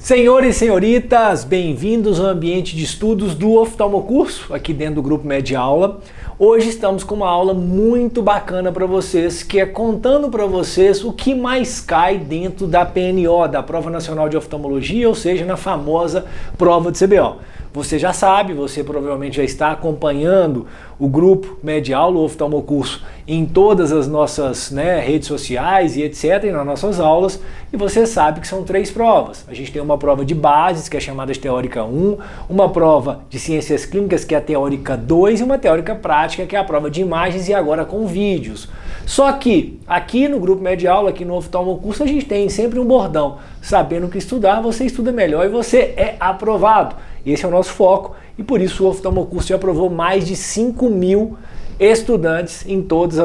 Senhores e senhoritas, bem-vindos ao ambiente de estudos do Oftalmocurso, aqui dentro do Grupo Mediaula. Hoje estamos com uma aula muito bacana para vocês, que é contando para vocês o que mais cai dentro da PNO, da Prova Nacional de Oftalmologia, ou seja, na famosa prova de CBO. Você já sabe, você provavelmente já está acompanhando o Grupo Mediaula, o Oftalmocurso, em todas as nossas redes sociais e etc, e nas nossas aulas, e você sabe que são 3 provas. A gente tem uma prova de bases, que é chamada de Teórica 1, uma prova de Ciências Clínicas, que é a Teórica 2, e uma Teórica Prática, que é a prova de imagens e agora com vídeos. Só que aqui no Grupo Mediaula, aqui no Oftalmocurso, a gente tem sempre um bordão. Sabendo que estudar, você estuda melhor e você é aprovado. Esse é o nosso foco e por isso o Oftalmocurso já aprovou mais de 5.000 estudantes em todos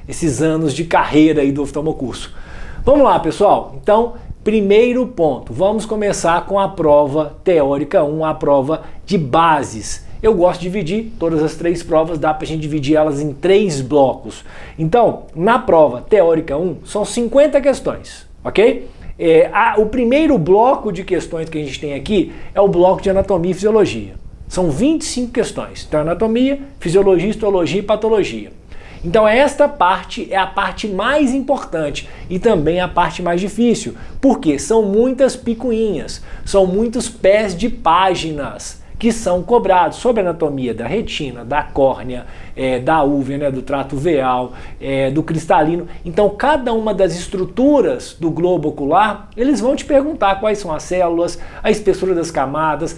esses anos de carreira aí do Oftalmocurso. Vamos lá, pessoal. Então, primeiro ponto, vamos começar com a prova Teórica 1, a prova de bases. Eu gosto de dividir todas as 3 provas, dá pra gente dividir elas em 3 blocos. Então, na prova Teórica 1, são 50 questões, ok? O primeiro bloco de questões que a gente tem aqui é o bloco de anatomia e fisiologia. São 25 questões. Então, anatomia, fisiologia, histologia e patologia. Então, esta parte é a parte mais importante e também a parte mais difícil, porque são muitas picuinhas, são muitos pés de páginas que são cobrados sobre a anatomia da retina, da córnea, da úvea, do trato uveal, do cristalino. Então, cada uma das estruturas do globo ocular, eles vão te perguntar quais são as células, a espessura das camadas,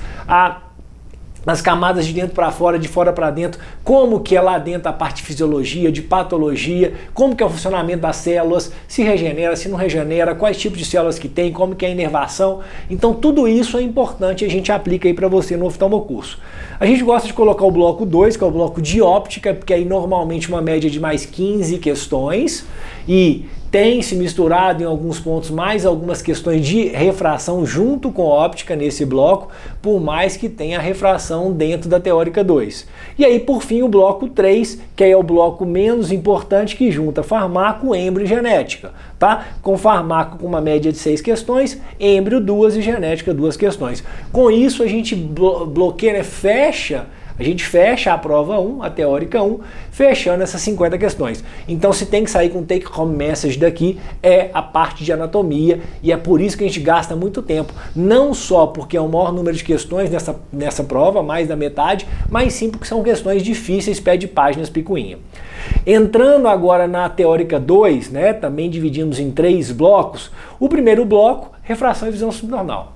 as camadas de dentro para fora, de fora para dentro, como que é lá dentro a parte de fisiologia, de patologia, como que é o funcionamento das células, se regenera, se não regenera, quais tipos de células que tem, como que é a inervação. Então tudo isso é importante e a gente aplica aí para você no Oftalmocurso. A gente gosta de colocar o bloco 2, que é o bloco de óptica, porque aí normalmente uma média de mais 15 questões e tem se misturado em alguns pontos mais algumas questões de refração junto com óptica nesse bloco, por mais que tenha refração dentro da Teórica 2. E aí, por fim, o bloco 3, que é o bloco menos importante, que junta farmaco, êmbrio e genética, tá? Com farmaco com uma média de 6 questões, êmbrio 2 e genética 2 questões. Com isso, a gente bloqueia, a gente fecha a prova 1, a Teórica 1, fechando essas 50 questões. Então, se tem que sair com take home message daqui, é a parte de anatomia, e é por isso que a gente gasta muito tempo. Não só porque é o maior número de questões nessa prova, mais da metade, mas sim porque são questões difíceis, pé de páginas, picuinha. Entrando agora na Teórica 2, também dividimos em 3 blocos. O primeiro bloco, refração e visão subnormal.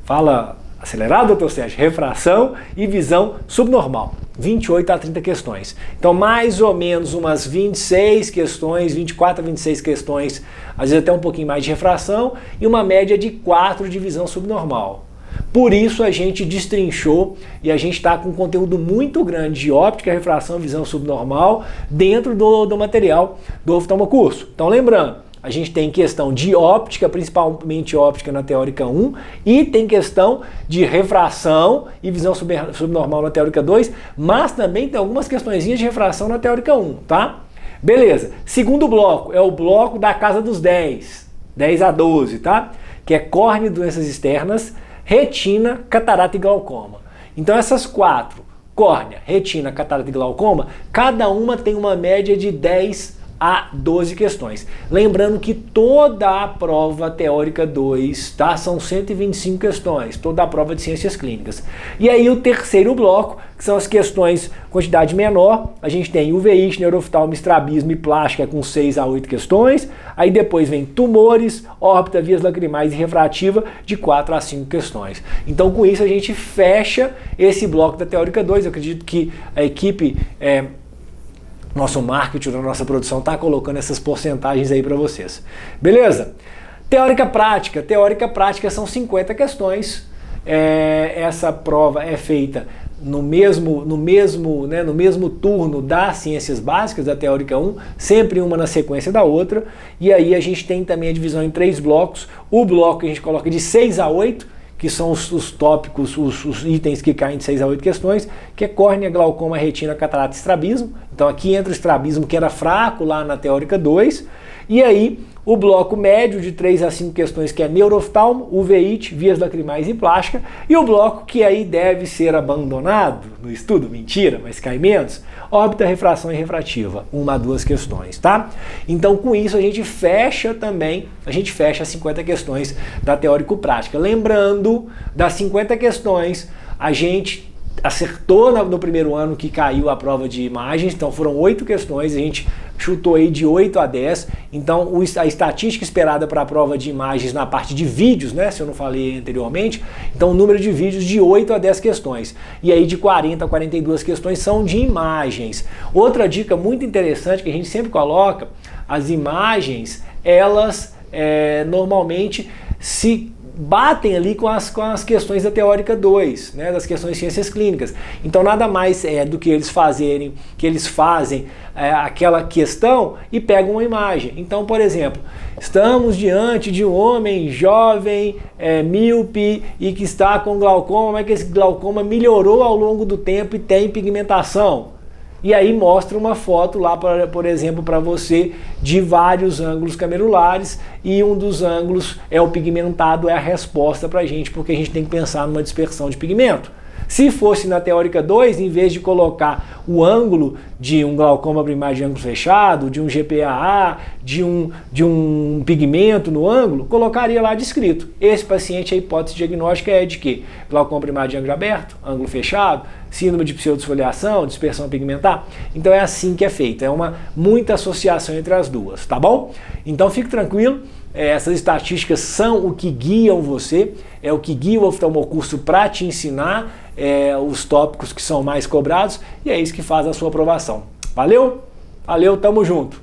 Fala acelerado, doutor Sérgio? Refração e visão subnormal. 28 a 30 questões. Então, mais ou menos umas 26 questões, 24 a 26 questões, às vezes até um pouquinho mais de refração, e uma média de 4 de visão subnormal. Por isso a gente destrinchou e a gente está com um conteúdo muito grande de óptica, refração e visão subnormal dentro do material do Oftalmocurso. Então, lembrando, a gente tem questão de óptica, principalmente óptica na Teórica 1, e tem questão de refração e visão subnormal na Teórica 2, mas também tem algumas questõezinhas de refração na Teórica 1, tá? Beleza. Segundo bloco é o bloco da casa dos 10 a 12, tá? Que é córnea e doenças externas, retina, catarata e glaucoma. Então essas 4, córnea, retina, catarata e glaucoma, cada uma tem uma média de 10 a 12 questões. Lembrando que toda a prova Teórica 2, tá? São 125 questões, toda a prova de Ciências Clínicas. E aí o terceiro bloco, que são as questões quantidade menor, a gente tem uveíte, neuroftalmo, estrabismo e plástica com 6 a 8 questões. Aí depois vem tumores, órbita, vias lacrimais e refrativa de 4 a 5 questões. Então com isso a gente fecha esse bloco da Teórica 2. Eu acredito que a equipe nosso marketing, a nossa produção está colocando essas porcentagens aí para vocês. Beleza? Teórica prática. Teórica prática são 50 questões. Essa prova é feita no mesmo turno das ciências básicas, da Teórica 1, sempre uma na sequência da outra. E aí a gente tem também a divisão em 3 blocos. O bloco que a gente coloca de 6 a 8, que são os tópicos, os itens que caem de 6 a 8 questões, que é córnea, glaucoma, retina, catarata e estrabismo. Então aqui entra o estrabismo, que era fraco lá na Teórica 2. E aí O bloco médio de 3 a 5 questões, que é neurooftalmo, uveíte, vias lacrimais e plástica. E o bloco que aí deve ser abandonado no estudo, mentira, mas cai menos, órbita, refração e refrativa, 1 a 2 questões, tá? Então com isso a gente fecha as 50 questões da teórico-prática. Lembrando, das 50 questões, a gente acertou no primeiro ano que caiu a prova de imagens, então foram 8 questões, a gente chutou aí de 8 a 10, então a estatística esperada para a prova de imagens na parte de vídeos, né, se eu não falei anteriormente, então o número de vídeos de 8 a 10 questões, e aí de 40 a 42 questões são de imagens. Outra dica muito interessante que a gente sempre coloca, as imagens, elas normalmente se batem ali com as questões da teórica 2, né, das questões de ciências clínicas. Então nada mais do que eles fazem aquela questão e pegam uma imagem. Então, por exemplo, estamos diante de um homem jovem, míope e que está com glaucoma, mas que esse glaucoma melhorou ao longo do tempo e tem pigmentação. E aí mostra uma foto lá, por exemplo, para você de vários ângulos camerulares e um dos ângulos é o pigmentado, é a resposta para a gente, porque a gente tem que pensar numa dispersão de pigmento. Se fosse na teórica 2, em vez de colocar o ângulo de um glaucoma primário de ângulo fechado, de um GPAA, de um pigmento no ângulo, colocaria lá descrito. Esse paciente, a hipótese diagnóstica é de quê? Glaucoma primário de ângulo aberto, ângulo fechado, síndrome de pseudodesfoliação, dispersão pigmentar. Então é assim que é feito, é muita associação entre as duas, tá bom? Então fique tranquilo. Essas estatísticas são o que guiam você, é o que guia o oftalmocurso para te ensinar os tópicos que são mais cobrados e é isso que faz a sua aprovação. Valeu? Valeu, tamo junto!